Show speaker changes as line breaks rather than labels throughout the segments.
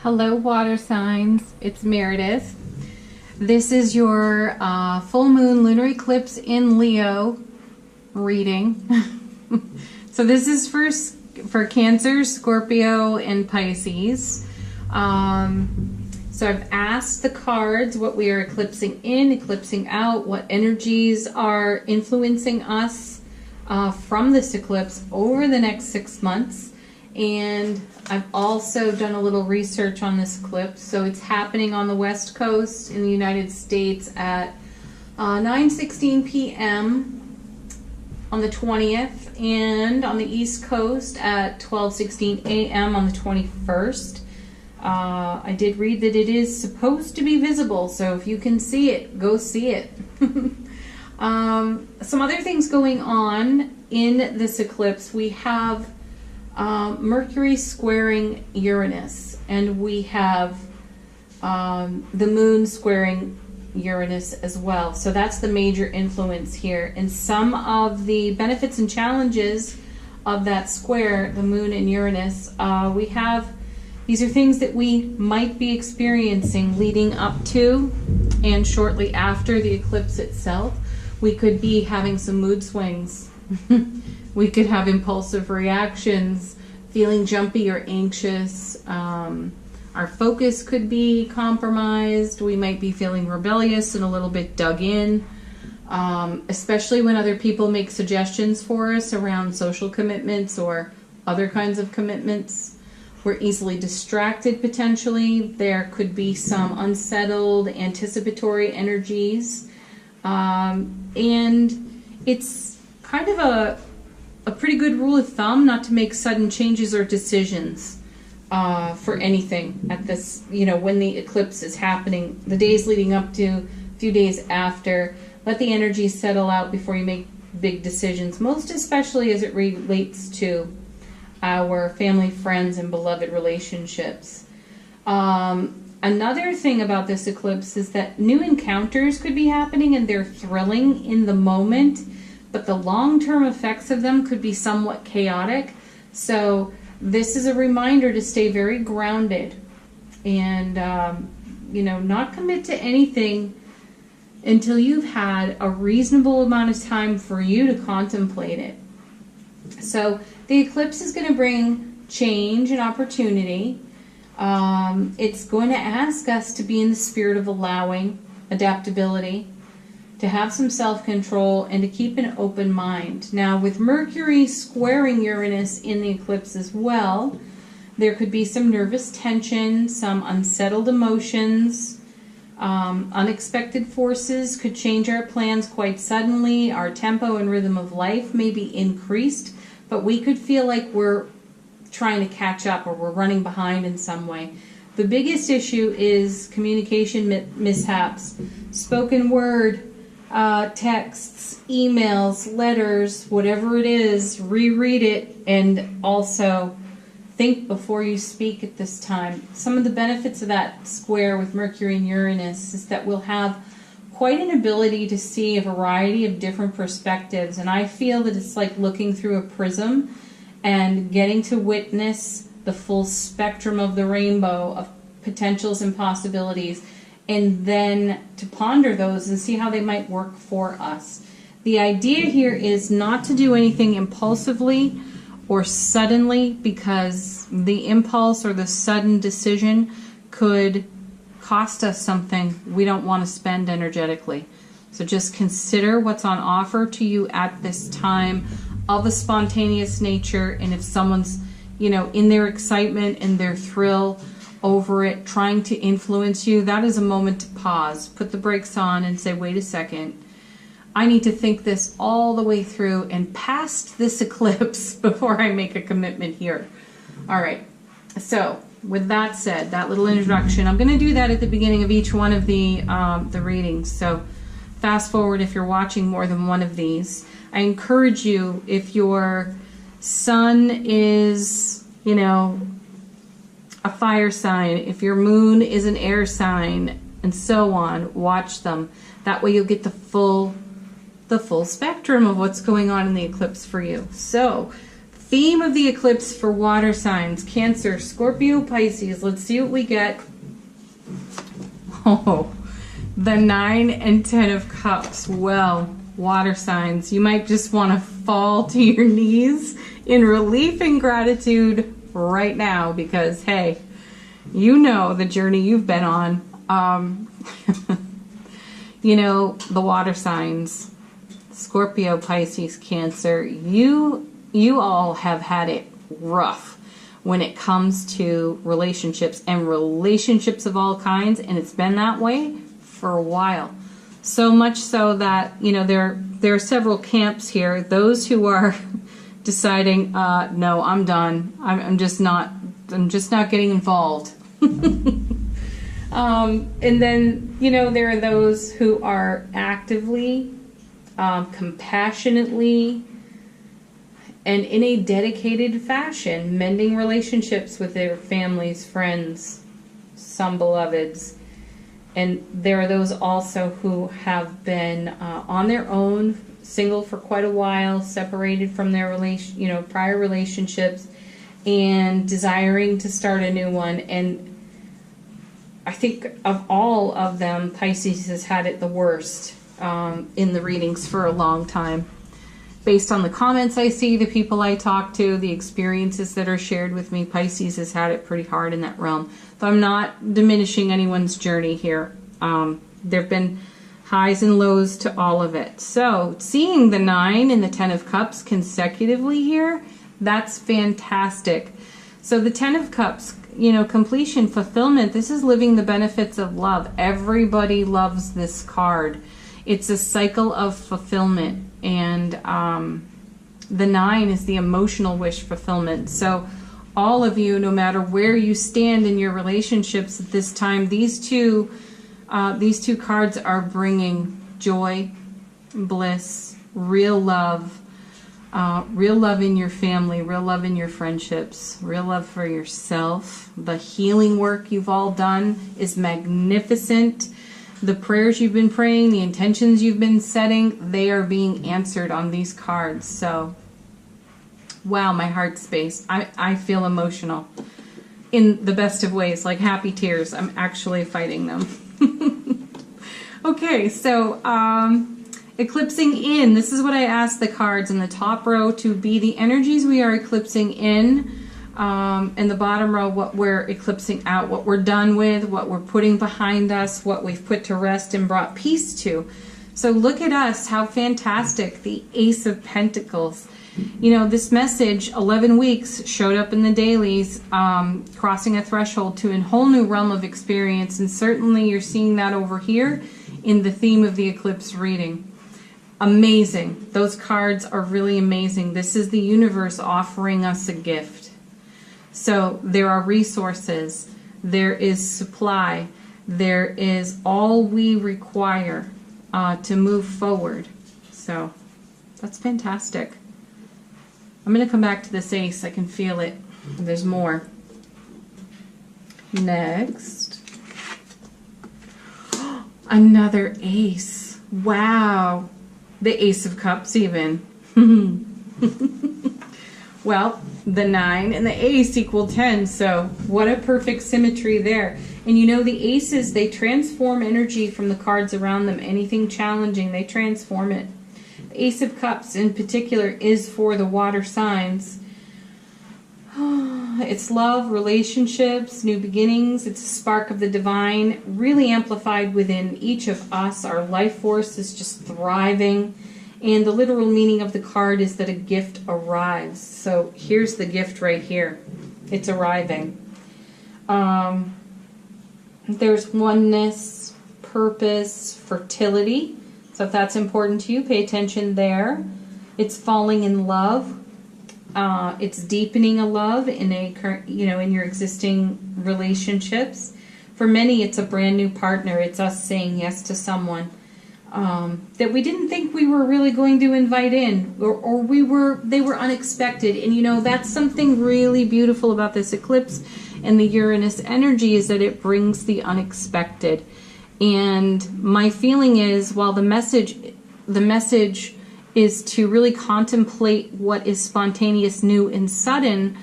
Hello, water signs. It's Meredith. This is your full moon lunar eclipse in Leo reading. So this is for Cancer, Scorpio, and Pisces. So I've asked the cards what we are eclipsing in, eclipsing out, what energies are influencing us from this eclipse over the next 6 months. And I've also done a little research on this eclipse. So it's happening on the West Coast in the United States at 9:16 p.m. on the 20th, and on the East Coast at 12:16 a.m. on the 21st. I did read that it is supposed to be visible, so if you can see it, go see it. Some other things going on in this eclipse. We have Mercury squaring Uranus, and we have the moon squaring Uranus as well. So that's the major influence here. And some of the benefits and challenges of that square, the moon and Uranus, these are things that we might be experiencing leading up to and shortly after the eclipse itself. We could be having some mood swings. We could have impulsive reactions, feeling jumpy or anxious. Our focus could be compromised. We might be feeling rebellious and a little bit dug in, especially when other people make suggestions for us around social commitments or other kinds of commitments. We're easily distracted potentially. There could be some unsettled, anticipatory energies. And it's kind of a pretty good rule of thumb not to make sudden changes or decisions for anything at this, when the eclipse is happening, the days leading up to, a few days after. Let the energy settle out before you make big decisions, most especially as it relates to our family, friends, and beloved relationships. Another thing about this eclipse is that new encounters could be happening and they're thrilling in the moment, but the long-term effects of them could be somewhat chaotic. So this is a reminder to stay very grounded and, not commit to anything until you've had a reasonable amount of time for you to contemplate it. So the eclipse is going to bring change and opportunity. It's going to ask us to be in the spirit of allowing, adaptability, to have some self-control, and to keep an open mind. Now, with Mercury squaring Uranus in the eclipse as well, there could be some nervous tension, some unsettled emotions. Unexpected forces could change our plans quite suddenly. Our tempo and rhythm of life may be increased, but we could feel like we're trying to catch up or we're running behind in some way. The biggest issue is communication mishaps, spoken word, texts, emails, letters, whatever it is, reread it, and also think before you speak at this time. Some of the benefits of that square with Mercury and Uranus is that we'll have quite an ability to see a variety of different perspectives, and I feel that it's like looking through a prism and getting to witness the full spectrum of the rainbow of potentials and possibilities, and then to ponder those and see how they might work for us. The idea here is not to do anything impulsively or suddenly, because the impulse or the sudden decision could cost us something we don't want to spend energetically. So just consider what's on offer to you at this time of a spontaneous nature, and if someone's, in their excitement and their thrill over it, trying to influence you, that is a moment to pause, put the brakes on and say, wait a second, I need to think this all the way through and past this eclipse before I make a commitment here. All right, so with that said, that little introduction, I'm going to do that at the beginning of each one of the readings. So fast forward if you're watching more than one of these. I encourage you, if your sun is, a fire sign, if your moon is an air sign, and so on, watch them. That way you'll get the full spectrum of what's going on in the eclipse for you. So theme of the eclipse for water signs: Cancer, Scorpio, Pisces. Let's see what we get. Oh, the 9 and 10 of Cups. Well, water signs, you might just want to fall to your knees in relief and gratitude right now, because hey, you know the journey you've been on. You know, the water signs, Scorpio, Pisces, Cancer, you all have had it rough when it comes to relationships, and relationships of all kinds, and it's been that way for a while. So much so that, you know, there are several camps here. Those who are deciding, no, I'm done. I'm just not getting involved. And then, you know, there are those who are actively, compassionately, and in a dedicated fashion mending relationships with their families, friends, some beloveds. And there are those also who have been on their own, single for quite a while, separated from their prior relationships, and desiring to start a new one. And I think of all of them, Pisces has had it the worst in the readings for a long time. Based on the comments I see, the people I talk to, the experiences that are shared with me, Pisces has had it pretty hard in that realm. So I'm not diminishing anyone's journey here. There have been highs and lows to all of it. So seeing the 9 and the 10 of Cups consecutively here, that's fantastic. So the 10 of Cups, you know, completion, fulfillment, this is living the benefits of love. Everybody loves this card. It's a cycle of fulfillment. And the 9 is the emotional wish fulfillment. So all of you, no matter where you stand in your relationships at this time, these two cards are bringing joy, bliss, real love in your family, real love in your friendships, real love for yourself. The healing work you've all done is magnificent. The prayers you've been praying, the intentions you've been setting, they are being answered on these cards. So, wow, my heart space. I feel emotional in the best of ways, like happy tears. I'm actually fighting them. Okay, so eclipsing in. This is what I asked the cards in the top row to be the energies we are eclipsing in. In the bottom row, what we're eclipsing out, what we're done with, what we're putting behind us, what we've put to rest and brought peace to. So look at us, how fantastic, the Ace of Pentacles. You know, this message, 11 weeks, showed up in the dailies, crossing a threshold to a whole new realm of experience, and certainly you're seeing that over here in the theme of the eclipse reading. Amazing. Those cards are really amazing. This is the universe offering us a gift. So there are resources, there is supply, there is all we require to move forward. So that's fantastic. I'm going to come back to this ace. I can feel it. There's more. Next. Another ace. Wow. The Ace of Cups even. Well, the 9 and the ace equal 10, so what a perfect symmetry there. And you know, the aces, they transform energy from the cards around them. Anything challenging, they transform it. The Ace of Cups in particular is for the water signs. It's love, relationships, new beginnings. It's a spark of the divine, really amplified within each of us. Our life force is just thriving. And the literal meaning of the card is that a gift arrives. So here's the gift right here. It's arriving. There's oneness, purpose, fertility. So if that's important to you, pay attention there. It's falling in love. It's deepening a love in in your existing relationships. For many, it's a brand new partner. It's us saying yes to someone that we didn't think we were really going to invite in, or they were unexpected. And you know, that's something really beautiful about this eclipse and the Uranus energy, is that it brings the unexpected. And my feeling is, while the message is to really contemplate what is spontaneous, new, and sudden.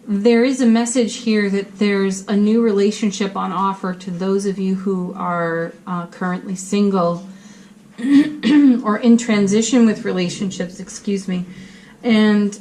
There is a message here that there's a new relationship on offer to those of you who are currently single or in transition with relationships, excuse me. And,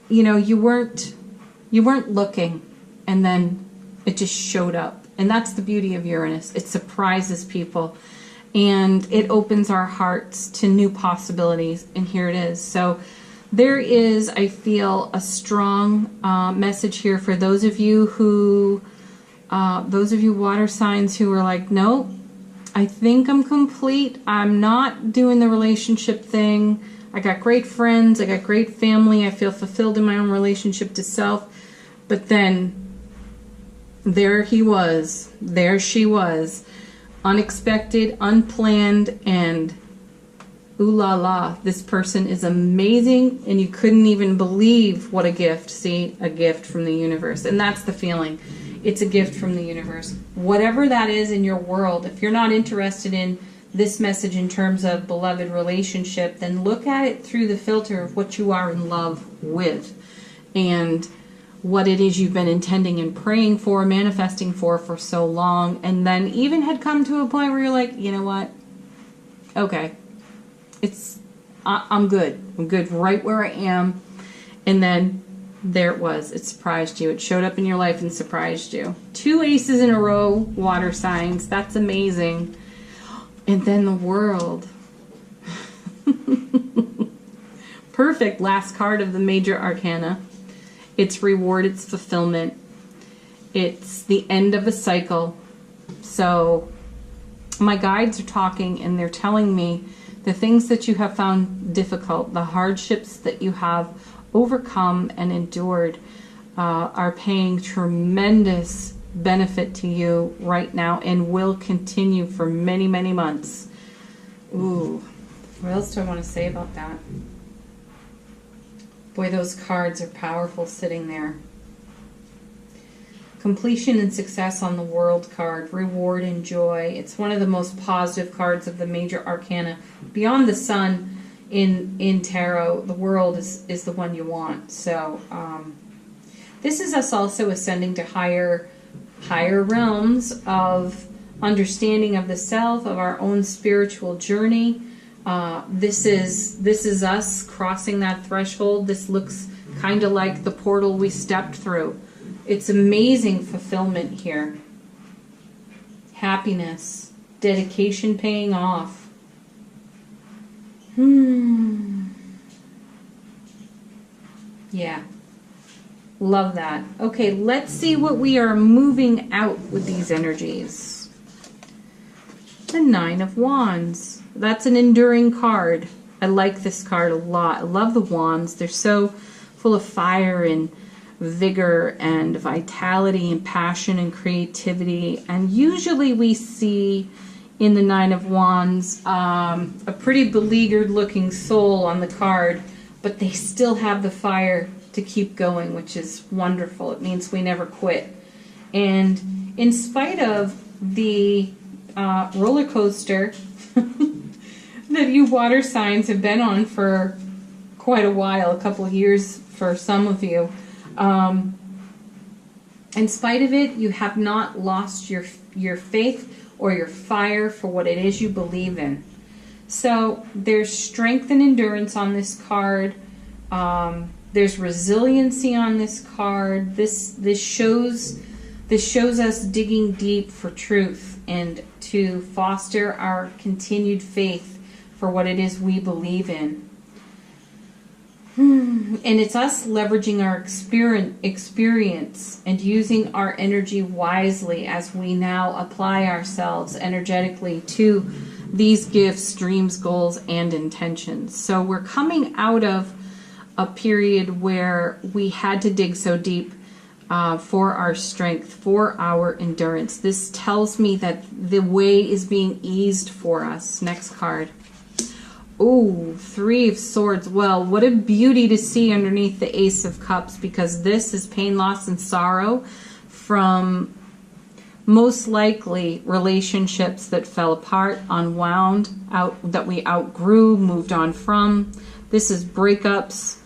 you know, you weren't looking, and then it just showed up. And that's the beauty of Uranus. It surprises people, and it opens our hearts to new possibilities. And here it is. So there is, I feel, a strong message here for those of you who, water signs who are like, nope, I think I'm complete. I'm not doing the relationship thing. I got great friends. I got great family. I feel fulfilled in my own relationship to self. But then there he was. There she was. Unexpected, unplanned, and ooh la la, this person is amazing, and you couldn't even believe what a gift. See, a gift from the universe. And that's the feeling. It's a gift from the universe. Whatever that is in your world, if you're not interested in this message in terms of beloved relationship, then look at it through the filter of what you are in love with and what it is you've been intending and praying for, manifesting for so long, and then even had come to a point where you're like, you know what? Okay. I'm good. I'm good right where I am. And then there it was. It surprised you. It showed up in your life and surprised you. 2 aces in a row, water signs. That's amazing. And then the World. Perfect last card of the major arcana. It's reward, it's fulfillment. It's the end of a cycle. So my guides are talking, and they're telling me the things that you have found difficult, the hardships that you have overcome and endured, are paying tremendous benefit to you right now and will continue for many, many months. Ooh, what else do I want to say about that? Boy, those cards are powerful sitting there. Completion and success on the World card, reward and joy. It's one of the most positive cards of the major arcana. Beyond the Sun in tarot, the World is the one you want. So this is us also ascending to higher realms of understanding of the self, of our own spiritual journey. This is us crossing that threshold. This looks kind of like the portal we stepped through. It's amazing fulfillment here. Happiness, dedication paying off. Yeah. Love that. Okay, let's see what we are moving out with these energies. The 9 of Wands. That's an enduring card. I like this card a lot. I love the wands. They're so full of fire and vigor and vitality and passion and creativity. And usually we see in the 9 of Wands a pretty beleaguered looking soul on the card, but they still have the fire to keep going, which is wonderful. It means we never quit. And in spite of the roller coaster that you water signs have been on for quite a while, a couple of years for some of you, in spite of it, you have not lost your faith or your fire for what it is you believe in. So there's strength and endurance on this card. There's resiliency on this card. This shows us digging deep for truth and to foster our continued faith for what it is we believe in. And it's us leveraging our experience and using our energy wisely as we now apply ourselves energetically to these gifts, dreams, goals, and intentions. So we're coming out of a period where we had to dig so deep for our strength, for our endurance. This tells me that the way is being eased for us. Next card. Ooh, 3 of Swords. Well, what a beauty to see underneath the Ace of Cups, because this is pain, loss, and sorrow from most likely relationships that fell apart, unwound, that we outgrew, moved on from. This is breakups.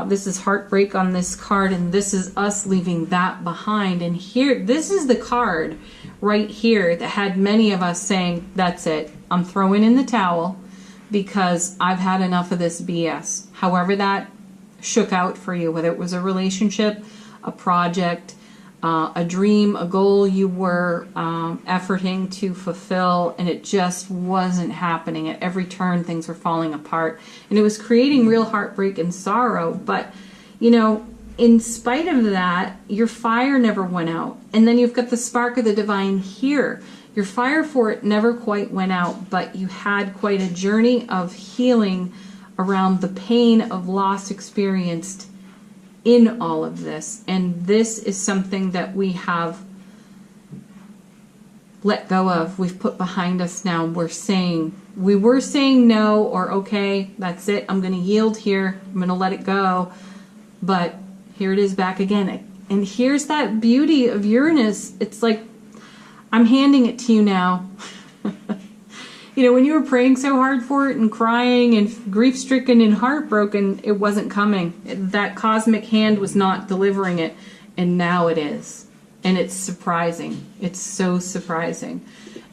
This is heartbreak on this card, and this is us leaving that behind. And here, this is the card right here that had many of us saying, that's it, I'm throwing in the towel because I've had enough of this BS. However that shook out for you, whether it was a relationship, a project, a dream, a goal you were efforting to fulfill, and it just wasn't happening. At every turn, things were falling apart, and it was creating real heartbreak and sorrow. But, you know, in spite of that, your fire never went out. And then you've got the spark of the divine here. Your fire for it never quite went out, but you had quite a journey of healing around the pain of loss experienced in all of this. And this is something that we have let go of. We've put behind us now. We were saying no, or okay, that's it, I'm going to yield here, I'm going to let it go. But here it is back again. And here's that beauty of Uranus. It's like, I'm handing it to you now. You know, when you were praying so hard for it and crying and grief-stricken and heartbroken, it wasn't coming. That cosmic hand was not delivering it, and now it is. And it's surprising. It's so surprising.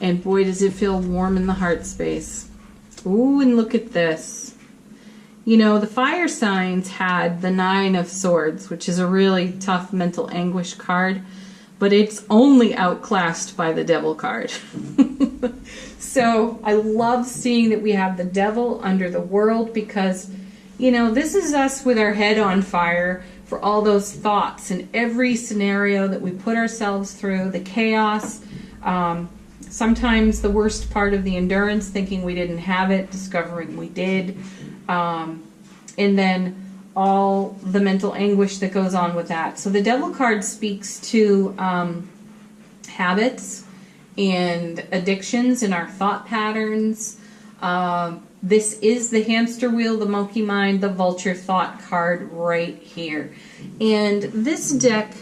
And boy, does it feel warm in the heart space. Ooh, and look at this. You know, the fire signs had the 9 of Swords, which is a really tough mental anguish card, but it's only outclassed by the Devil card. So I love seeing that we have the Devil under the World, because, you know, this is us with our head on fire for all those thoughts and every scenario that we put ourselves through, the chaos, sometimes the worst part of the endurance, thinking we didn't have it, discovering we did, and then all the mental anguish that goes on with that. So the Devil card speaks to habits and addictions in our thought patterns. This is the hamster wheel, the monkey mind, the vulture thought card right here. And this deck,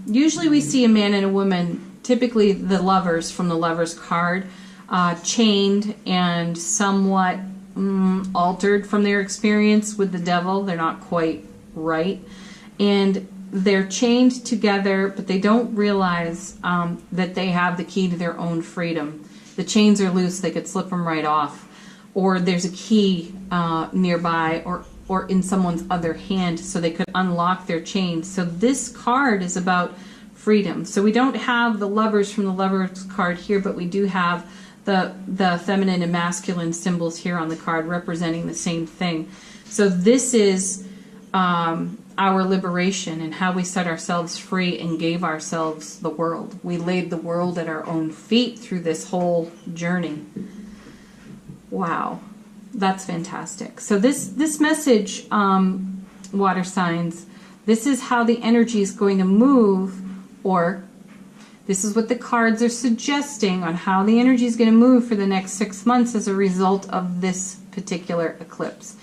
usually we see a man and a woman, typically the lovers from the Lovers card, chained and somewhat altered from their experience with the Devil. They're not quite right. And they're chained together, but they don't realize that they have the key to their own freedom. The chains are loose, they could slip them right off. Or there's a key nearby or in someone's other hand, so they could unlock their chains. So this card is about freedom. So we don't have the Lovers from the Lovers card here, but we do have the feminine and masculine symbols here on the card representing the same thing. So this is our liberation and how we set ourselves free and gave ourselves the world. We laid the world at our own feet through this whole journey. Wow, that's fantastic. So this message, water signs, this is how the energy is going to move, or this is what the cards are suggesting on how the energy is going to move for the next 6 months as a result of this particular eclipse.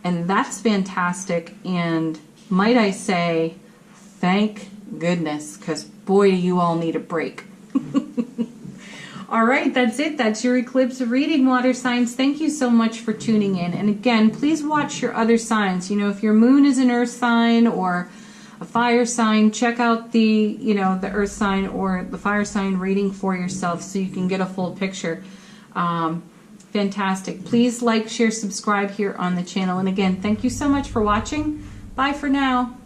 And that's fantastic, and might I say, thank goodness, because boy, do you all need a break. All right, that's it. That's your eclipse reading, water signs. Thank you so much for tuning in. And again, please watch your other signs. You know, if your moon is an earth sign or a fire sign, check out the, you know, the earth sign or the fire sign reading for yourself so you can get a full picture. Fantastic. Please like, share, subscribe here on the channel. And again, thank you so much for watching. Bye for now.